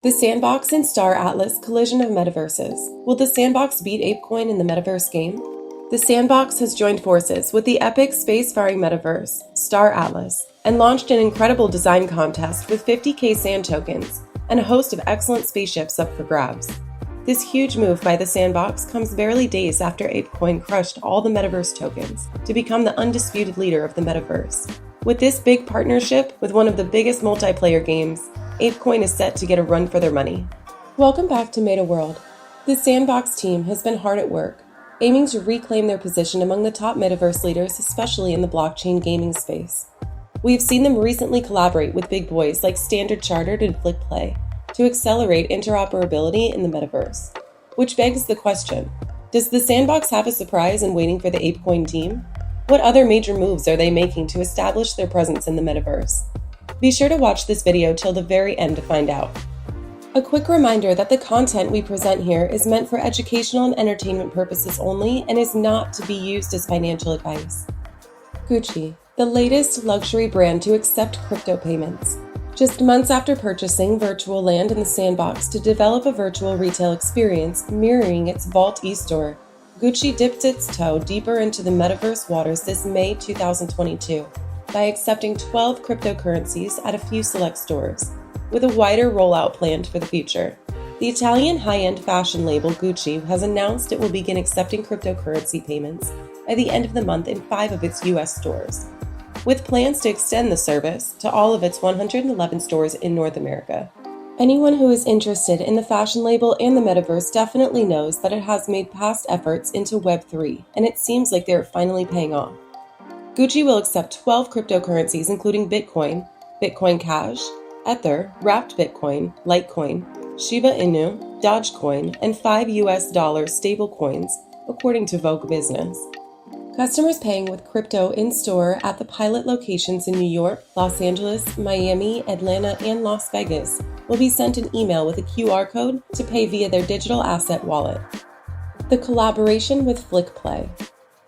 The Sandbox and Star Atlas collision of metaverses. Will the Sandbox beat ApeCoin in the Metaverse game? The Sandbox has joined forces with the epic spacefaring metaverse, Star Atlas, and launched an incredible design contest with 50k sand tokens and a host of excellent spaceships up for grabs. This huge move by the Sandbox comes barely days after ApeCoin crushed all the Metaverse tokens to become the undisputed leader of the Metaverse. With this big partnership with one of the biggest multiplayer games, ApeCoin is set to get a run for their money. Welcome back to Metaworld. The Sandbox team has been hard at work, aiming to reclaim their position among the top Metaverse leaders, especially in the blockchain gaming space. We've seen them recently collaborate with big boys like Standard Chartered and FlickPlay to accelerate interoperability in the Metaverse. Which begs the question, does the Sandbox have a surprise in waiting for the ApeCoin team? What other major moves are they making to establish their presence in the Metaverse? Be sure to watch this video till the very end to find out. A quick reminder that the content we present here is meant for educational and entertainment purposes only and is not to be used as financial advice. Gucci, the latest luxury brand to accept crypto payments. Just months after purchasing virtual land in the Sandbox to develop a virtual retail experience mirroring its Vault e-store, Gucci dipped its toe deeper into the Metaverse waters this May 2022 by accepting 12 cryptocurrencies at a few select stores, with a wider rollout planned for the future. The Italian high-end fashion label Gucci has announced it will begin accepting cryptocurrency payments by the end of the month in 5 of its US stores, with plans to extend the service to all of its 111 stores in North America. Anyone who is interested in the fashion label and the Metaverse definitely knows that it has made past efforts into Web3, and it seems like they are finally paying off. Gucci will accept 12 cryptocurrencies including Bitcoin, Bitcoin Cash, Ether, Wrapped Bitcoin, Litecoin, Shiba Inu, Dogecoin, and 5 US dollar stablecoins, according to Vogue Business. Customers paying with crypto in-store at the pilot locations in New York, Los Angeles, Miami, Atlanta, and Las Vegas will be sent an email with a QR code to pay via their digital asset wallet. The collaboration with FlickPlay.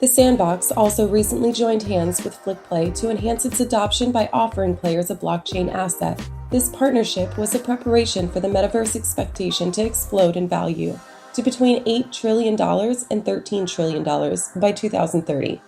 The Sandbox also recently joined hands with FlickPlay to enhance its adoption by offering players a blockchain asset. This partnership was a preparation for the Metaverse expectation to explode in value to between $8 trillion and $13 trillion by 2030,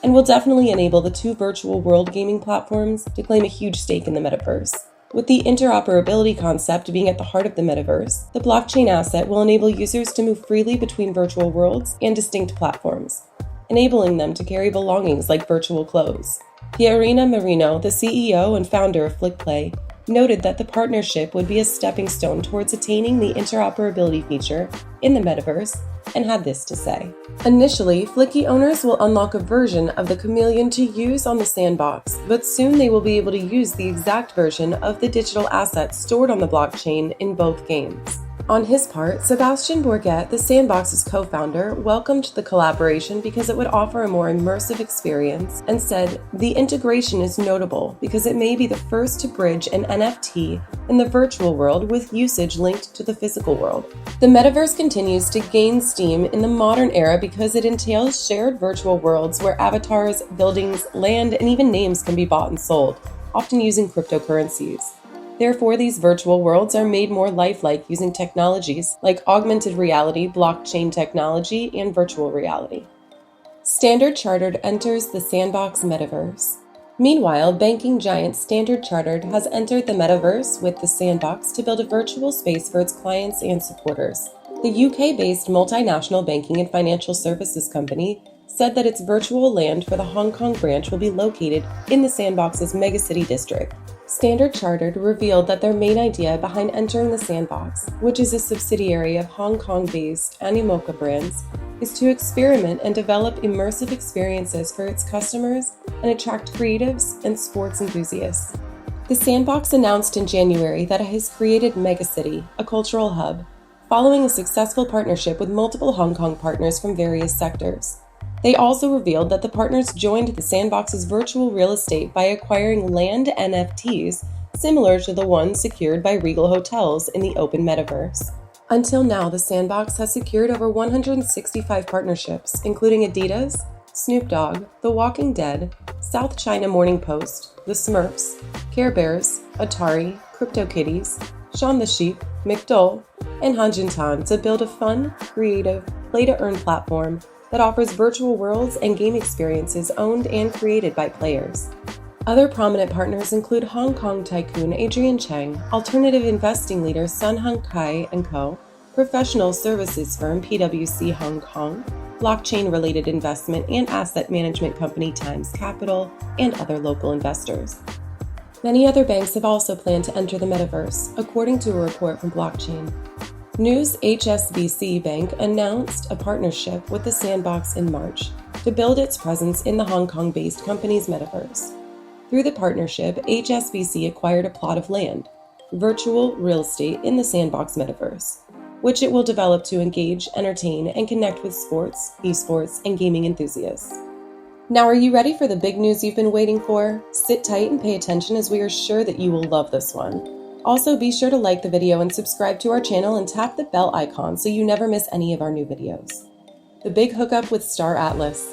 and will definitely enable the two virtual world gaming platforms to claim a huge stake in the Metaverse. With the interoperability concept being at the heart of the Metaverse, the blockchain asset will enable users to move freely between virtual worlds and distinct platforms, enabling them to carry belongings like virtual clothes. Pierina Marino, the CEO and founder of FlickPlay, noted that the partnership would be a stepping stone towards attaining the interoperability feature in the Metaverse, and had this to say. Initially, Flicky owners will unlock a version of the Chameleon to use on the Sandbox, but soon they will be able to use the exact version of the digital assets stored on the blockchain in both games. On his part, Sebastian Bourget, the Sandbox's co-founder, welcomed the collaboration because it would offer a more immersive experience and said, "The integration is notable because it may be the first to bridge an NFT in the virtual world with usage linked to the physical world." The Metaverse continues to gain steam in the modern era because it entails shared virtual worlds where avatars, buildings, land, and even names can be bought and sold, often using cryptocurrencies. Therefore, these virtual worlds are made more lifelike using technologies like augmented reality, blockchain technology, and virtual reality. Standard Chartered enters the Sandbox Metaverse. Meanwhile, banking giant Standard Chartered has entered the Metaverse with the Sandbox to build a virtual space for its clients and supporters. The UK-based multinational banking and financial services company said that its virtual land for the Hong Kong branch will be located in the Sandbox's megacity district. Standard Chartered revealed that their main idea behind entering the Sandbox, which is a subsidiary of Hong Kong-based Animoca Brands, is to experiment and develop immersive experiences for its customers and attract creatives and sports enthusiasts. The Sandbox announced in January that it has created Megacity, a cultural hub, following a successful partnership with multiple Hong Kong partners from various sectors. They also revealed that the partners joined the Sandbox's virtual real estate by acquiring land NFTs similar to the ones secured by Regal Hotels in the open Metaverse. Until now, the Sandbox has secured over 165 partnerships, including Adidas, Snoop Dogg, The Walking Dead, South China Morning Post, The Smurfs, Care Bears, Atari, CryptoKitties, Sean the Sheep, McDole, and Hanjintan to build a fun, creative, play-to-earn platform that offers virtual worlds and game experiences owned and created by players. Other prominent partners include Hong Kong tycoon Adrian Cheng, alternative investing leader Sun Hung Kai & Co., professional services firm PwC Hong Kong, blockchain-related investment and asset management company Times Capital, and other local investors. Many other banks have also planned to enter the metaverse, according to a report from Blockchain. News HSBC Bank announced a partnership with the Sandbox in March to build its presence in the Hong Kong-based company's metaverse. Through the partnership, HSBC acquired a plot of land, virtual real estate in the Sandbox metaverse, which it will develop to engage, entertain, and connect with sports, esports, and gaming enthusiasts. Now, are you ready for the big news you've been waiting for? Sit tight and pay attention as we are sure that you will love this one. Also, be sure to like the video and subscribe to our channel and tap the bell icon so you never miss any of our new videos. The Big Hookup with Star Atlas.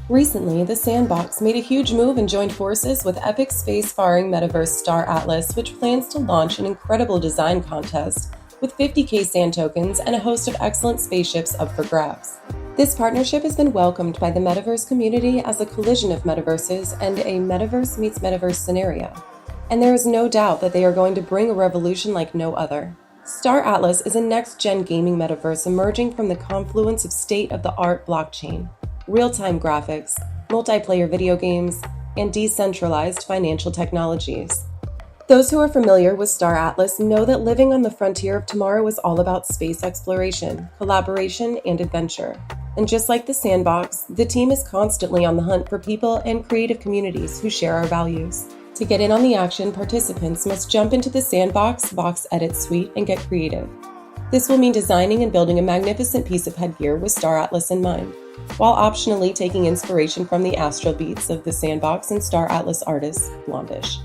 Recently, the Sandbox made a huge move and joined forces with epic space-faring metaverse Star Atlas, which plans to launch an incredible design contest with 50K sand tokens and a host of excellent spaceships up for grabs. This partnership has been welcomed by the Metaverse community as a collision of metaverses and a Metaverse meets Metaverse scenario. And there is no doubt that they are going to bring a revolution like no other. Star Atlas is a next-gen gaming metaverse emerging from the confluence of state-of-the-art blockchain, real-time graphics, multiplayer video games, and decentralized financial technologies. Those who are familiar with Star Atlas know that living on the frontier of tomorrow is all about space exploration, collaboration, and adventure. And just like the Sandbox, the team is constantly on the hunt for people and creative communities who share our values. To get in on the action, participants must jump into the Sandbox Box Edit suite and get creative. This will mean designing and building a magnificent piece of headgear with Star Atlas in mind, while optionally taking inspiration from the astral beats of the Sandbox and Star Atlas artist, Blondish.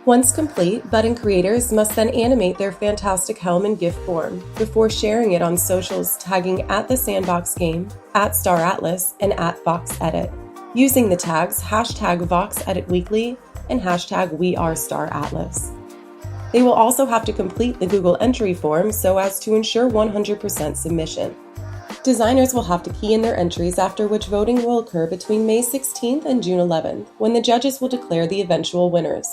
Once complete, budding creators must then animate their fantastic helm in GIF form before sharing it on socials, tagging @the_Sandbox_game, @StarAtlas, and @VoxEdit, using the tags #VoxEditWeekly and #WeAreStarAtlas. They will also have to complete the Google entry form so as to ensure 100% submission. Designers will have to key in their entries, after which voting will occur between May 16th and June 11th, when the judges will declare the eventual winners.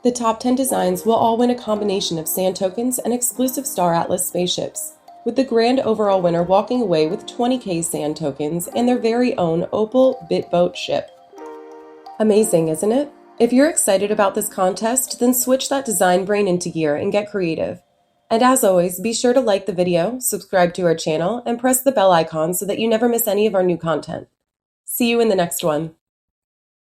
The top 10 designs will all win a combination of sand tokens and exclusive Star Atlas spaceships, with the grand overall winner walking away with 20K sand tokens and their very own Opal Bitboat ship. Amazing, isn't it? If you're excited about this contest, then switch that design brain into gear and get creative. And as always, be sure to like the video, subscribe to our channel, and press the bell icon so that you never miss any of our new content. See you in the next one.